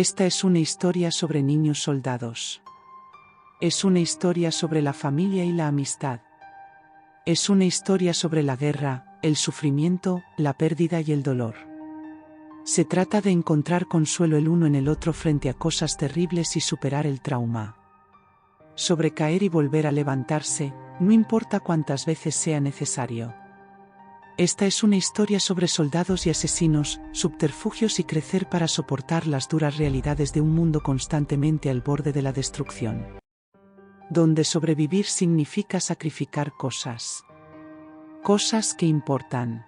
Esta es una historia sobre niños soldados. Es una historia sobre la familia y la amistad. Es una historia sobre la guerra, el sufrimiento, la pérdida y el dolor. Se trata de encontrar consuelo el uno en el otro frente a cosas terribles y superar el trauma. Sobre caer y volver a levantarse, no importa cuántas veces sea necesario. Esta es una historia sobre soldados y asesinos, subterfugios y crecer para soportar las duras realidades de un mundo constantemente al borde de la destrucción. Donde sobrevivir significa sacrificar cosas. Cosas que importan.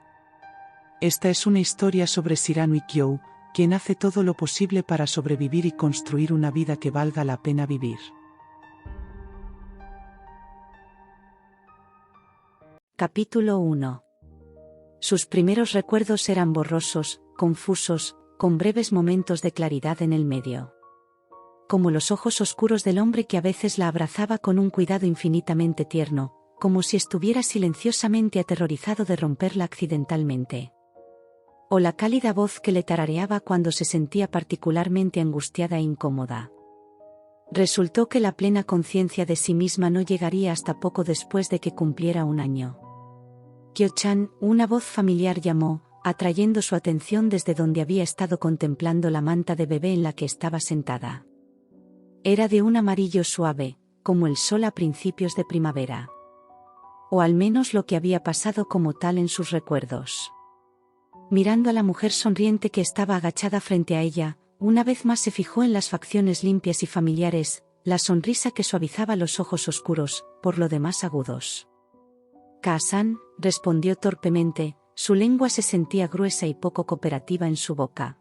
Esta es una historia sobre Cyrano y Kyo, quien hace todo lo posible para sobrevivir y construir una vida que valga la pena vivir. Capítulo 1. Sus primeros recuerdos eran borrosos, confusos, con breves momentos de claridad en el medio. Como los ojos oscuros del hombre que a veces la abrazaba con un cuidado infinitamente tierno, como si estuviera silenciosamente aterrorizado de romperla accidentalmente. O la cálida voz que le tarareaba cuando se sentía particularmente angustiada e incómoda. Resultó que la plena conciencia de sí misma no llegaría hasta poco después de que cumpliera un año. Kyo-chan, una voz familiar llamó, atrayendo su atención desde donde había estado contemplando la manta de bebé en la que estaba sentada. Era de un amarillo suave, como el sol a principios de primavera. O al menos lo que había pasado como tal en sus recuerdos. Mirando a la mujer sonriente que estaba agachada frente a ella, una vez más se fijó en las facciones limpias y familiares, la sonrisa que suavizaba los ojos oscuros, por lo demás agudos. Kaa-san, respondió torpemente, su lengua se sentía gruesa y poco cooperativa en su boca.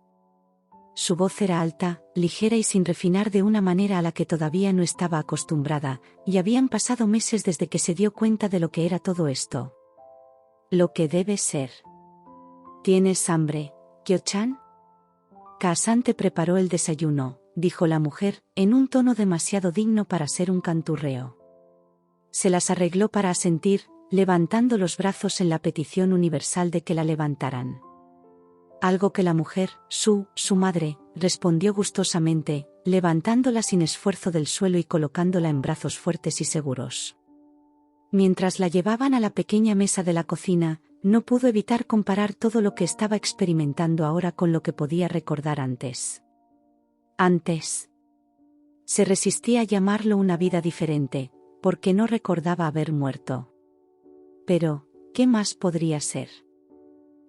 Su voz era alta, ligera y sin refinar de una manera a la que todavía no estaba acostumbrada, y habían pasado meses desde que se dio cuenta de lo que era todo esto. Lo que debe ser. ¿Tienes hambre, Kyo-chan? Kaa-san te preparó el desayuno, dijo la mujer, en un tono demasiado digno para ser un canturreo. Se las arregló para asentir, levantando los brazos en la petición universal de que la levantaran. Algo que la mujer, su madre, respondió gustosamente, levantándola sin esfuerzo del suelo y colocándola en brazos fuertes y seguros. Mientras la llevaban a la pequeña mesa de la cocina, no pudo evitar comparar todo lo que estaba experimentando ahora con lo que podía recordar antes. Se resistía a llamarlo una vida diferente, porque no recordaba haber muerto. Pero, ¿qué más podría ser?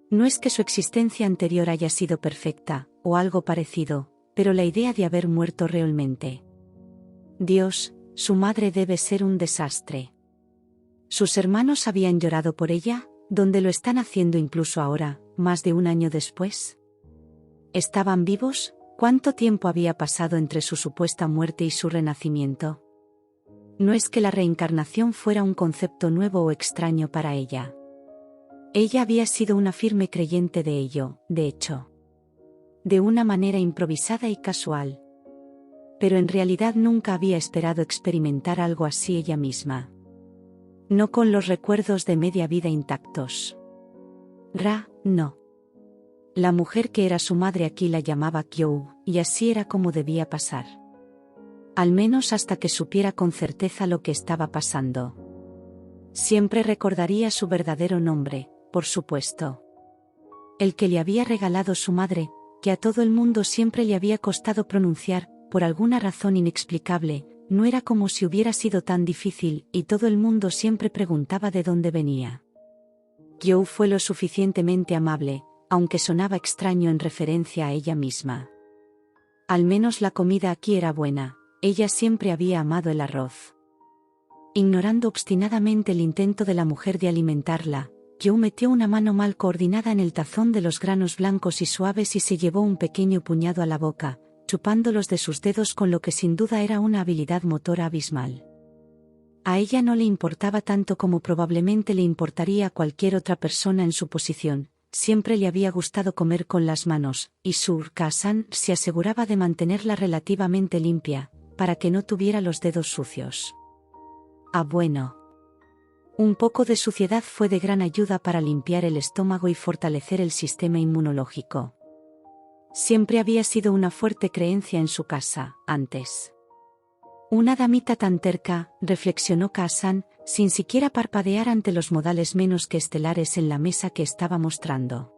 No es que su existencia anterior haya sido perfecta, o algo parecido, pero la idea de haber muerto realmente. Dios, su madre debe ser un desastre. ¿Sus hermanos habían llorado por ella, donde lo están haciendo incluso ahora, más de un año después? ¿Estaban vivos? ¿Cuánto tiempo había pasado entre su supuesta muerte y su renacimiento? No es que la reencarnación fuera un concepto nuevo o extraño para ella. Ella había sido una firme creyente de ello, de hecho. De una manera improvisada y casual. Pero en realidad nunca había esperado experimentar algo así ella misma. No con los recuerdos de media vida intactos. No. La mujer que era su madre aquí la llamaba Kyo, y así era como debía pasar. Al menos hasta que supiera con certeza lo que estaba pasando. Siempre recordaría su verdadero nombre, por supuesto. El que le había regalado su madre, que a todo el mundo siempre le había costado pronunciar, por alguna razón inexplicable, no era como si hubiera sido tan difícil, y todo el mundo siempre preguntaba de dónde venía. Kyo fue lo suficientemente amable, aunque sonaba extraño en referencia a ella misma. Al menos la comida aquí era buena. Ella siempre había amado el arroz. Ignorando obstinadamente el intento de la mujer de alimentarla, Kyo metió una mano mal coordinada en el tazón de los granos blancos y suaves y se llevó un pequeño puñado a la boca, chupándolos de sus dedos con lo que sin duda era una habilidad motora abismal. A ella no le importaba tanto como probablemente le importaría a cualquier otra persona en su posición. Siempre le había gustado comer con las manos, y Kaa-san se aseguraba de mantenerla relativamente limpia, para que no tuviera los dedos sucios. Bueno. Un poco de suciedad fue de gran ayuda para limpiar el estómago y fortalecer el sistema inmunológico. Siempre había sido una fuerte creencia en su casa, antes. Una damita tan terca, reflexionó Kazan, sin siquiera parpadear ante los modales menos que estelares en la mesa que estaba mostrando.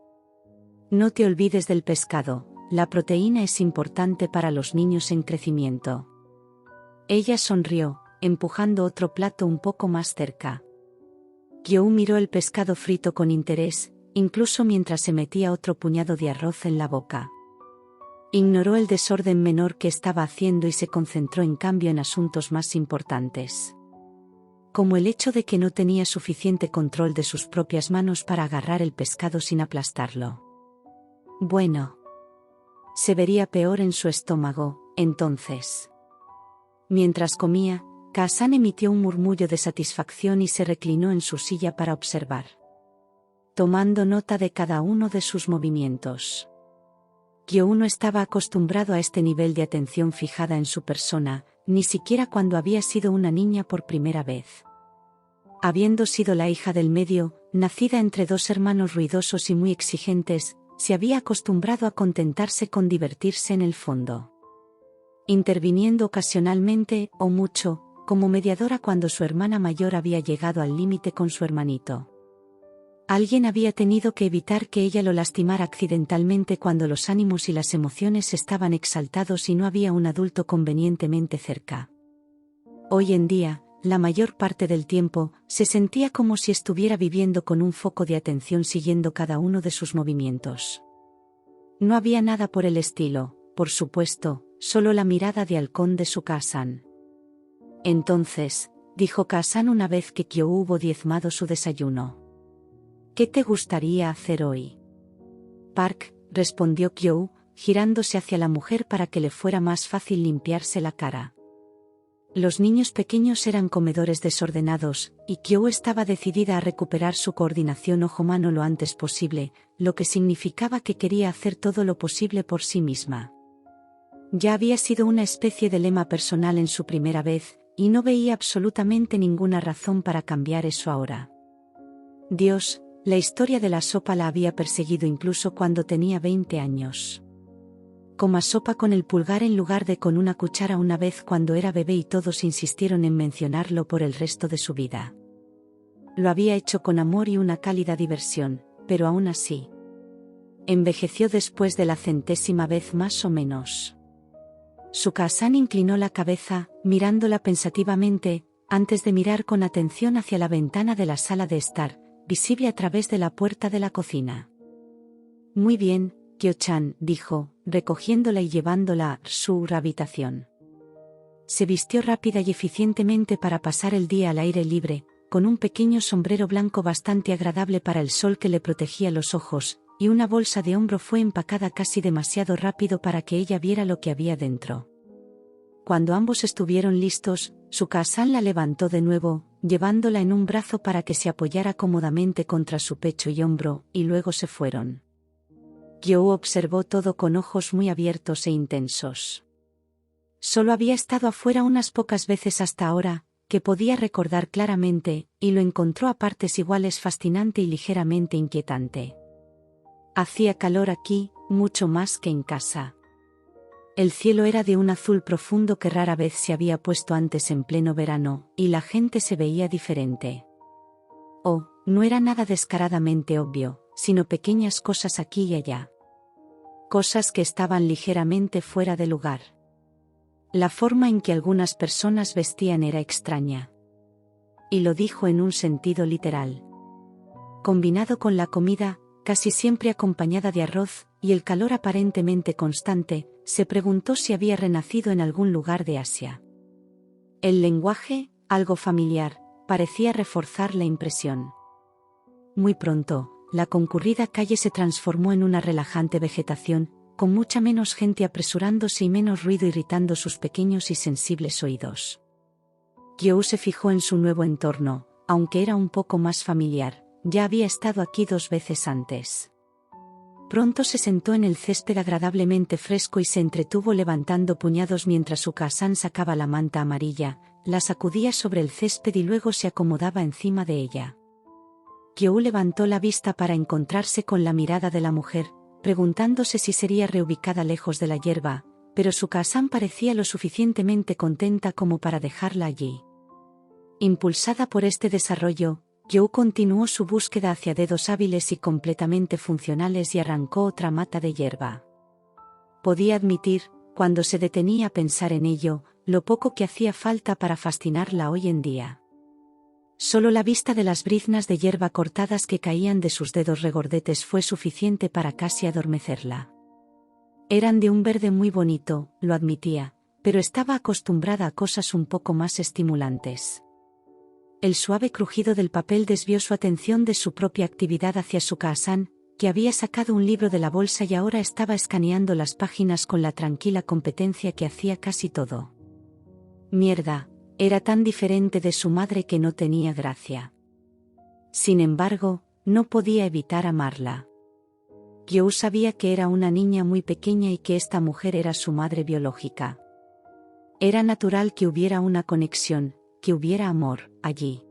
No te olvides del pescado, la proteína es importante para los niños en crecimiento. Ella sonrió, empujando otro plato un poco más cerca. Kyo miró el pescado frito con interés, incluso mientras se metía otro puñado de arroz en la boca. Ignoró el desorden menor que estaba haciendo y se concentró en cambio en asuntos más importantes. Como el hecho de que no tenía suficiente control de sus propias manos para agarrar el pescado sin aplastarlo. Bueno. Se vería peor en su estómago, entonces. Mientras comía, Kazan emitió un murmullo de satisfacción y se reclinó en su silla para observar. Tomando nota de cada uno de sus movimientos. Kyo no estaba acostumbrado a este nivel de atención fijada en su persona, ni siquiera cuando había sido una niña por primera vez. Habiendo sido la hija del medio, nacida entre dos hermanos ruidosos y muy exigentes, se había acostumbrado a contentarse con divertirse en el fondo. Interviniendo ocasionalmente, o mucho, como mediadora cuando su hermana mayor había llegado al límite con su hermanito. Alguien había tenido que evitar que ella lo lastimara accidentalmente cuando los ánimos y las emociones estaban exaltados y no había un adulto convenientemente cerca. Hoy en día, la mayor parte del tiempo, se sentía como si estuviera viviendo con un foco de atención siguiendo cada uno de sus movimientos. No había nada por el estilo, por supuesto, solo la mirada de halcón de su Kazan. Entonces, dijo Kazan una vez que Kyo hubo diezmado su desayuno. ¿Qué te gustaría hacer hoy? Park, respondió Kyo, girándose hacia la mujer para que le fuera más fácil limpiarse la cara. Los niños pequeños eran comedores desordenados, y Kyo estaba decidida a recuperar su coordinación ojo-mano lo antes posible, lo que significaba que quería hacer todo lo posible por sí misma. Ya había sido una especie de lema personal en su primera vez, y no veía absolutamente ninguna razón para cambiar eso ahora. Dios, la historia de la sopa la había perseguido incluso cuando tenía 20 años. Coma sopa con el pulgar en lugar de con una cuchara una vez cuando era bebé y todos insistieron en mencionarlo por el resto de su vida. Lo había hecho con amor y una cálida diversión, pero aún así. Envejeció después de la 100ª vez más o menos. Su Kazan inclinó la cabeza, mirándola pensativamente, antes de mirar con atención hacia la ventana de la sala de estar, visible a través de la puerta de la cocina. Muy bien, Kyo-chan, dijo, recogiéndola y llevándola a su habitación. Se vistió rápida y eficientemente para pasar el día al aire libre, con un pequeño sombrero blanco bastante agradable para el sol que le protegía los ojos, y una bolsa de hombro fue empacada casi demasiado rápido para que ella viera lo que había dentro. Cuando ambos estuvieron listos, su Kazan la levantó de nuevo, llevándola en un brazo para que se apoyara cómodamente contra su pecho y hombro, y luego se fueron. Kyo observó todo con ojos muy abiertos e intensos. Solo había estado afuera unas pocas veces hasta ahora, que podía recordar claramente, y lo encontró a partes iguales fascinante y ligeramente inquietante. Hacía calor aquí, mucho más que en casa. El cielo era de un azul profundo que rara vez se había puesto antes en pleno verano, y la gente se veía diferente. Oh, no era nada descaradamente obvio, sino pequeñas cosas aquí y allá. Cosas que estaban ligeramente fuera de lugar. La forma en que algunas personas vestían era extraña. Y lo dijo en un sentido literal. Combinado con la comida, casi siempre acompañada de arroz, y el calor aparentemente constante, se preguntó si había renacido en algún lugar de Asia. El lenguaje, algo familiar, parecía reforzar la impresión. Muy pronto, la concurrida calle se transformó en una relajante vegetación, con mucha menos gente apresurándose y menos ruido irritando sus pequeños y sensibles oídos. Kyo se fijó en su nuevo entorno, aunque era un poco más familiar, ya había estado aquí 2 veces antes. Pronto se sentó en el césped agradablemente fresco y se entretuvo levantando puñados mientras su Kazan sacaba la manta amarilla, la sacudía sobre el césped y luego se acomodaba encima de ella. Kyo levantó la vista para encontrarse con la mirada de la mujer, preguntándose si sería reubicada lejos de la hierba, pero su Kazan parecía lo suficientemente contenta como para dejarla allí. Impulsada por este desarrollo, Kyo continuó su búsqueda hacia dedos hábiles y completamente funcionales y arrancó otra mata de hierba. Podía admitir, cuando se detenía a pensar en ello, lo poco que hacía falta para fascinarla hoy en día. Solo la vista de las briznas de hierba cortadas que caían de sus dedos regordetes fue suficiente para casi adormecerla. Eran de un verde muy bonito, lo admitía, pero estaba acostumbrada a cosas un poco más estimulantes. El suave crujido del papel desvió su atención de su propia actividad hacia su Kazan, que había sacado un libro de la bolsa y ahora estaba escaneando las páginas con la tranquila competencia que hacía casi todo. Mierda, era tan diferente de su madre que no tenía gracia. Sin embargo, no podía evitar amarla. Kyo sabía que era una niña muy pequeña y que esta mujer era su madre biológica. Era natural que hubiera una conexión, que hubiera amor, allí.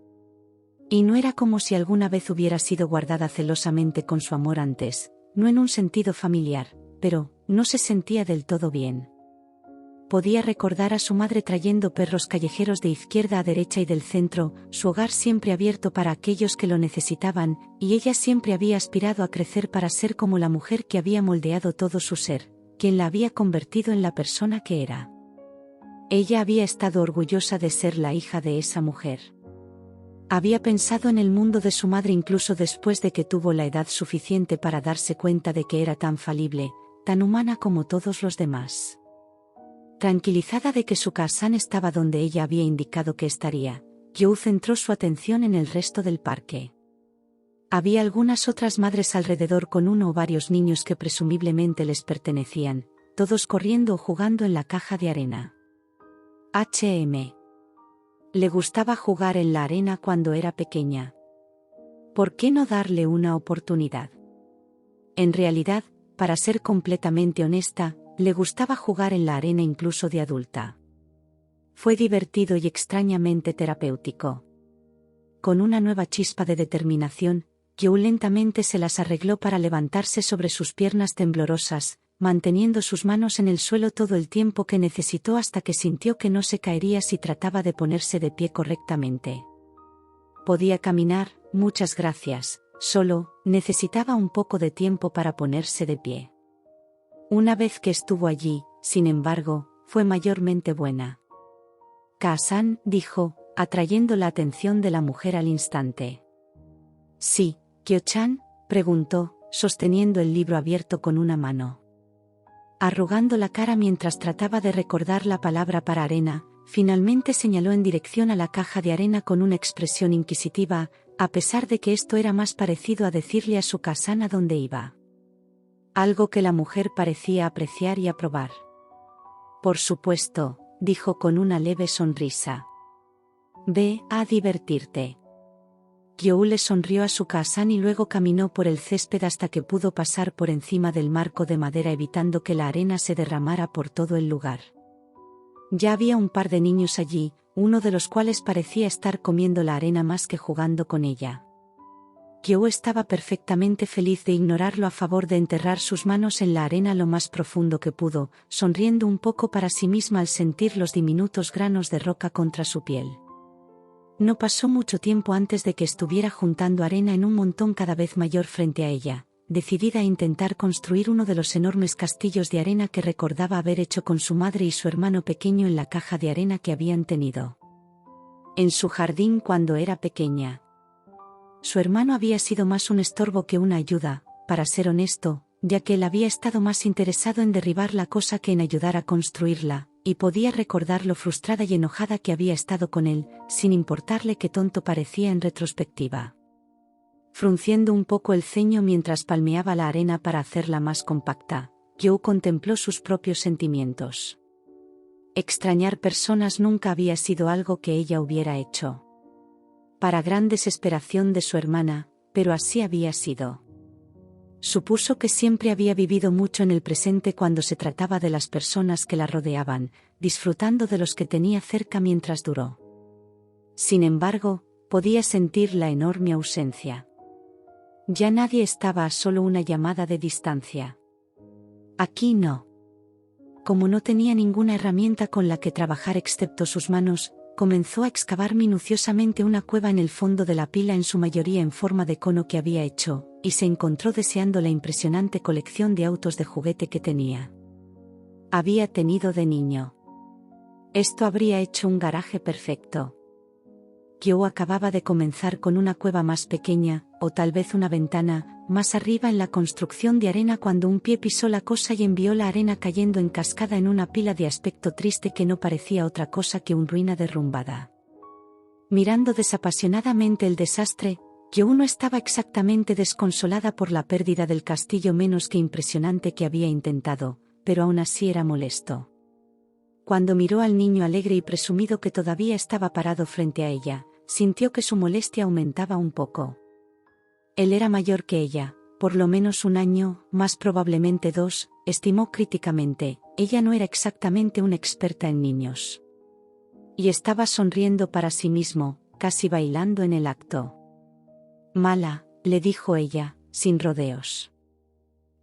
Y no era como si alguna vez hubiera sido guardada celosamente con su amor antes, no en un sentido familiar, pero no se sentía del todo bien. Podía recordar a su madre trayendo perros callejeros de izquierda a derecha y del centro, su hogar siempre abierto para aquellos que lo necesitaban, y ella siempre había aspirado a crecer para ser como la mujer que había moldeado todo su ser, quien la había convertido en la persona que era. Ella había estado orgullosa de ser la hija de esa mujer. Había pensado en el mundo de su madre incluso después de que tuvo la edad suficiente para darse cuenta de que era tan falible, tan humana como todos los demás. Tranquilizada de que su Kazan estaba donde ella había indicado que estaría, Kyo centró su atención en el resto del parque. Había algunas otras madres alrededor con uno o varios niños que presumiblemente les pertenecían, todos corriendo o jugando en la caja de arena. Le gustaba jugar en la arena cuando era pequeña. ¿Por qué no darle una oportunidad? En realidad, para ser completamente honesta, le gustaba jugar en la arena incluso de adulta. Fue divertido y extrañamente terapéutico. Con una nueva chispa de determinación, Kyo lentamente se las arregló para levantarse sobre sus piernas temblorosas, manteniendo sus manos en el suelo todo el tiempo que necesitó hasta que sintió que no se caería si trataba de ponerse de pie correctamente. Podía caminar, muchas gracias, solo necesitaba un poco de tiempo para ponerse de pie. Una vez que estuvo allí, sin embargo, fue mayormente buena. Kazan, dijo, atrayendo la atención de la mujer al instante. Sí, Kyo-chan, preguntó, sosteniendo el libro abierto con una mano. Arrugando la cara mientras trataba de recordar la palabra para arena, finalmente señaló en dirección a la caja de arena con una expresión inquisitiva, a pesar de que esto era más parecido a decirle a su Kazan a dónde iba. Algo que la mujer parecía apreciar y aprobar. Por supuesto, dijo con una leve sonrisa. Ve a divertirte. Kyo le sonrió a su Kazan y luego caminó por el césped hasta que pudo pasar por encima del marco de madera evitando que la arena se derramara por todo el lugar. Ya había un par de niños allí, uno de los cuales parecía estar comiendo la arena más que jugando con ella. Kyo estaba perfectamente feliz de ignorarlo a favor de enterrar sus manos en la arena lo más profundo que pudo, sonriendo un poco para sí misma al sentir los diminutos granos de roca contra su piel. No pasó mucho tiempo antes de que estuviera juntando arena en un montón cada vez mayor frente a ella, decidida a intentar construir uno de los enormes castillos de arena que recordaba haber hecho con su madre y su hermano pequeño en la caja de arena que habían tenido en su jardín cuando era pequeña. Su hermano había sido más un estorbo que una ayuda, para ser honesto, ya que él había estado más interesado en derribar la cosa que en ayudar a construirla, y podía recordar lo frustrada y enojada que había estado con él, sin importarle qué tonto parecía en retrospectiva. Frunciendo un poco el ceño mientras palmeaba la arena para hacerla más compacta, Kyo contempló sus propios sentimientos. Extrañar personas nunca había sido algo que ella hubiera hecho. Para gran desesperación de su hermana, pero así había sido. Supuso que siempre había vivido mucho en el presente cuando se trataba de las personas que la rodeaban, disfrutando de los que tenía cerca mientras duró. Sin embargo, podía sentir la enorme ausencia. Ya nadie estaba a solo una llamada de distancia. Aquí no. Como no tenía ninguna herramienta con la que trabajar excepto sus manos, comenzó a excavar minuciosamente una cueva en el fondo de la pila, en su mayoría en forma de cono que había hecho, y se encontró deseando la impresionante colección de autos de juguete que tenía. Había tenido de niño. Esto habría hecho un garaje perfecto. Kyo acababa de comenzar con una cueva más pequeña, o tal vez una ventana, más arriba en la construcción de arena, cuando un pie pisó la cosa y envió la arena cayendo en cascada en una pila de aspecto triste que no parecía otra cosa que una ruina derrumbada. Mirando desapasionadamente el desastre, Kyo no estaba exactamente desconsolada por la pérdida del castillo menos que impresionante que había intentado, pero aún así era molesto. Cuando miró al niño alegre y presumido que todavía estaba parado frente a ella, sintió que su molestia aumentaba un poco. Él era mayor que ella, por lo menos un año, más probablemente 2, estimó críticamente. Ella no era exactamente una experta en niños. Y estaba sonriendo para sí mismo, casi bailando en el acto. Mala, le dijo ella, sin rodeos.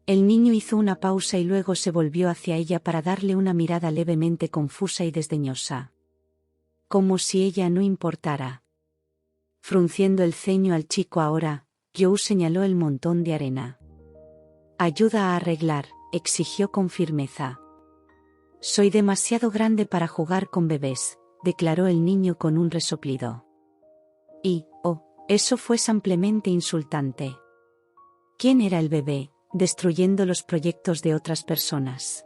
El niño hizo una pausa y luego se volvió hacia ella para darle una mirada levemente confusa y desdeñosa. Como si ella no importara. Frunciendo el ceño al chico ahora, Kyo señaló el montón de arena. Ayuda a arreglar, exigió con firmeza. Soy demasiado grande para jugar con bebés, declaró el niño con un resoplido. Y, eso fue simplemente insultante. ¿Quién era el bebé, destruyendo los proyectos de otras personas?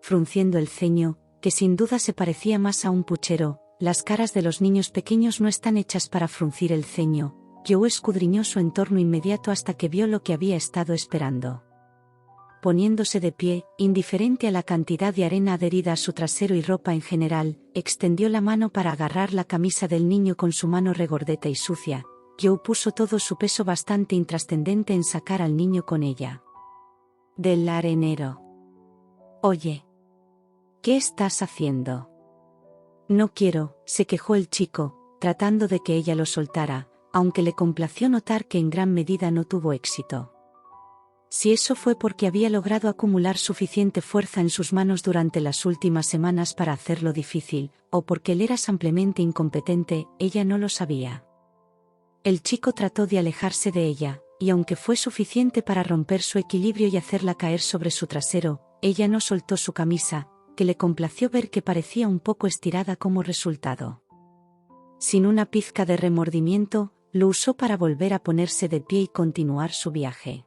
Frunciendo el ceño, que sin duda se parecía más a un puchero, las caras de los niños pequeños no están hechas para fruncir el ceño, Kyo escudriñó su entorno inmediato hasta que vio lo que había estado esperando. Poniéndose de pie, indiferente a la cantidad de arena adherida a su trasero y ropa en general, extendió la mano para agarrar la camisa del niño con su mano regordeta y sucia. Kyo puso todo su peso bastante intrascendente en sacar al niño con ella del arenero. Oye, ¿qué estás haciendo? No quiero, se quejó el chico, tratando de que ella lo soltara, aunque le complació notar que en gran medida no tuvo éxito. Si eso fue porque había logrado acumular suficiente fuerza en sus manos durante las últimas semanas para hacerlo difícil, o porque él era simplemente incompetente, ella no lo sabía. El chico trató de alejarse de ella, y aunque fue suficiente para romper su equilibrio y hacerla caer sobre su trasero, ella no soltó su camisa, que le complació ver que parecía un poco estirada como resultado. Sin una pizca de remordimiento, lo usó para volver a ponerse de pie y continuar su viaje.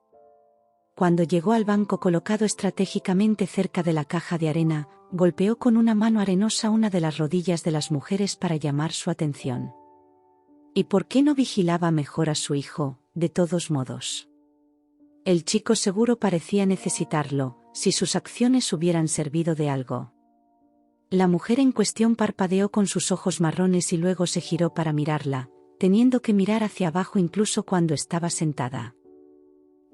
Cuando llegó al banco colocado estratégicamente cerca de la caja de arena, golpeó con una mano arenosa una de las rodillas de las mujeres para llamar su atención. ¿Y por qué no vigilaba mejor a su hijo, de todos modos? El chico seguro parecía necesitarlo, si sus acciones hubieran servido de algo. La mujer en cuestión parpadeó con sus ojos marrones y luego se giró para mirarla, teniendo que mirar hacia abajo incluso cuando estaba sentada.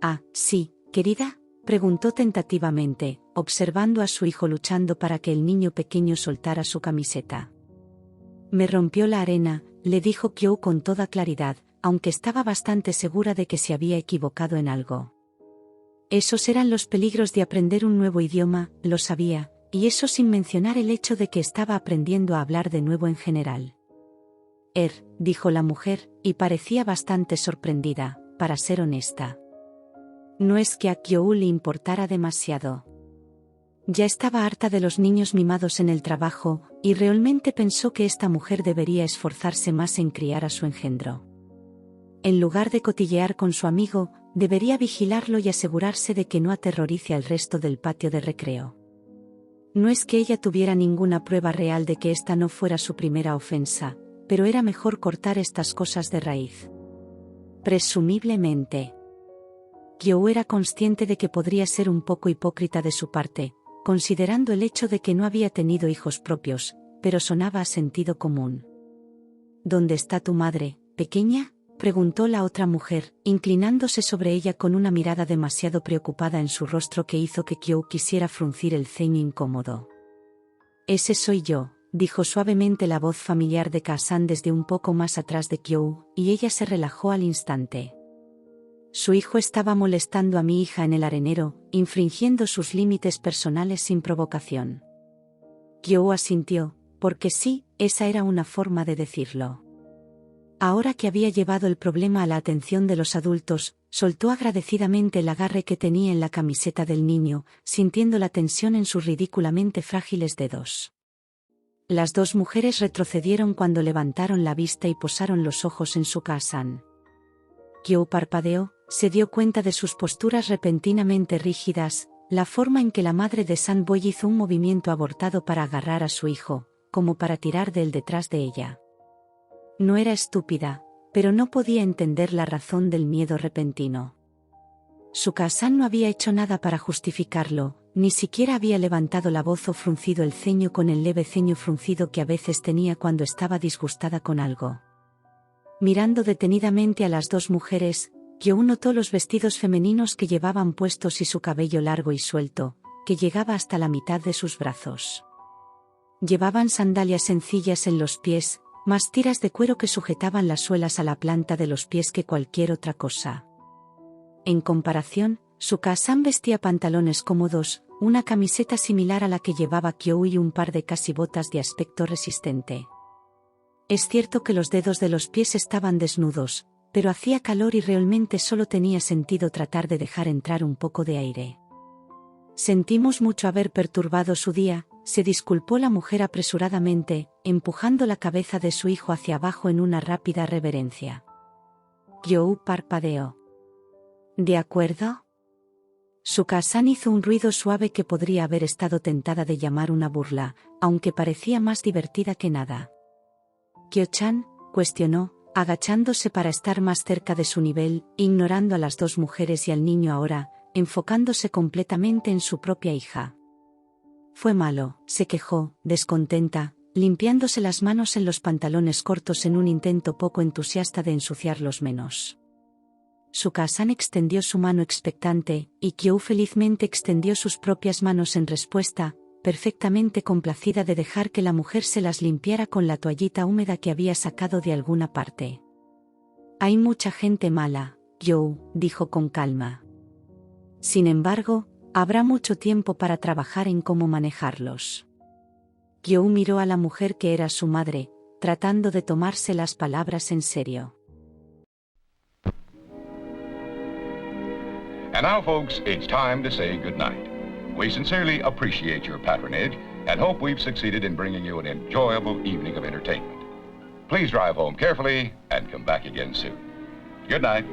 Ah, sí, querida, preguntó tentativamente, observando a su hijo luchando para que el niño pequeño soltara su camiseta. Me rompió la arena, le dijo Kyo con toda claridad, aunque estaba bastante segura de que se había equivocado en algo. Esos eran los peligros de aprender un nuevo idioma, lo sabía, y eso sin mencionar el hecho de que estaba aprendiendo a hablar de nuevo en general. Dijo la mujer, y parecía bastante sorprendida, para ser honesta. No es que a Kyo le importara demasiado. Ya estaba harta de los niños mimados en el trabajo, y realmente pensó que esta mujer debería esforzarse más en criar a su engendro. En lugar de cotillear con su amigo, debería vigilarlo y asegurarse de que no aterrorice al resto del patio de recreo. No es que ella tuviera ninguna prueba real de que esta no fuera su primera ofensa, pero era mejor cortar estas cosas de raíz. Presumiblemente. Kyo era consciente de que podría ser un poco hipócrita de su parte, considerando el hecho de que no había tenido hijos propios, pero sonaba a sentido común. ¿Dónde está tu madre, pequeña?, preguntó la otra mujer, inclinándose sobre ella con una mirada demasiado preocupada en su rostro que hizo que Kyo quisiera fruncir el ceño incómodo. Ese soy yo, dijo suavemente la voz familiar de Kazan desde un poco más atrás de Kyo, y ella se relajó al instante. Su hijo estaba molestando a mi hija en el arenero, infringiendo sus límites personales sin provocación. Kyo asintió, porque sí, esa era una forma de decirlo. Ahora que había llevado el problema a la atención de los adultos, soltó agradecidamente el agarre que tenía en la camiseta del niño, sintiendo la tensión en sus ridículamente frágiles dedos. Las dos mujeres retrocedieron cuando levantaron la vista y posaron los ojos en Suka-san. Kyo parpadeó, se dio cuenta de sus posturas repentinamente rígidas, la forma en que la madre de San-boy hizo un movimiento abortado para agarrar a su hijo, como para tirar de él detrás de ella. No era estúpida, pero no podía entender la razón del miedo repentino. Suka-san no había hecho nada para justificarlo, ni siquiera había levantado la voz o fruncido el ceño con el leve ceño fruncido que a veces tenía cuando estaba disgustada con algo. Mirando detenidamente a las dos mujeres, Kyo notó los vestidos femeninos que llevaban puestos y su cabello largo y suelto, que llegaba hasta la mitad de sus brazos. Llevaban sandalias sencillas en los pies, más tiras de cuero que sujetaban las suelas a la planta de los pies que cualquier otra cosa. En comparación, Suka-san vestía pantalones cómodos, una camiseta similar a la que llevaba Kyo y un par de casi botas de aspecto resistente. Es cierto que los dedos de los pies estaban desnudos, pero hacía calor y realmente solo tenía sentido tratar de dejar entrar un poco de aire. Sentimos mucho haber perturbado su día, se disculpó la mujer apresuradamente, empujando la cabeza de su hijo hacia abajo en una rápida reverencia. Kyo parpadeó. ¿De acuerdo? Suka-san hizo un ruido suave que podría haber estado tentada de llamar una burla, aunque parecía más divertida que nada. Kyo-chan, cuestionó, agachándose para estar más cerca de su nivel, ignorando a las dos mujeres y al niño ahora, enfocándose completamente en su propia hija. Fue malo, se quejó, descontenta, limpiándose las manos en los pantalones cortos en un intento poco entusiasta de ensuciarlos menos. Suka-san extendió su mano expectante, y Kyo felizmente extendió sus propias manos en respuesta, perfectamente complacida de dejar que la mujer se las limpiara con la toallita húmeda que había sacado de alguna parte. Hay mucha gente mala, Kyo, dijo con calma. Sin embargo, habrá mucho tiempo para trabajar en cómo manejarlos. Kyo miró a la mujer que era su madre, tratando de tomarse las palabras en serio. And now, folks, it's time to say goodnight. We sincerely appreciate your patronage and hope we've succeeded in bringing you an enjoyable evening of entertainment. Please drive home carefully and come back again soon. Good night.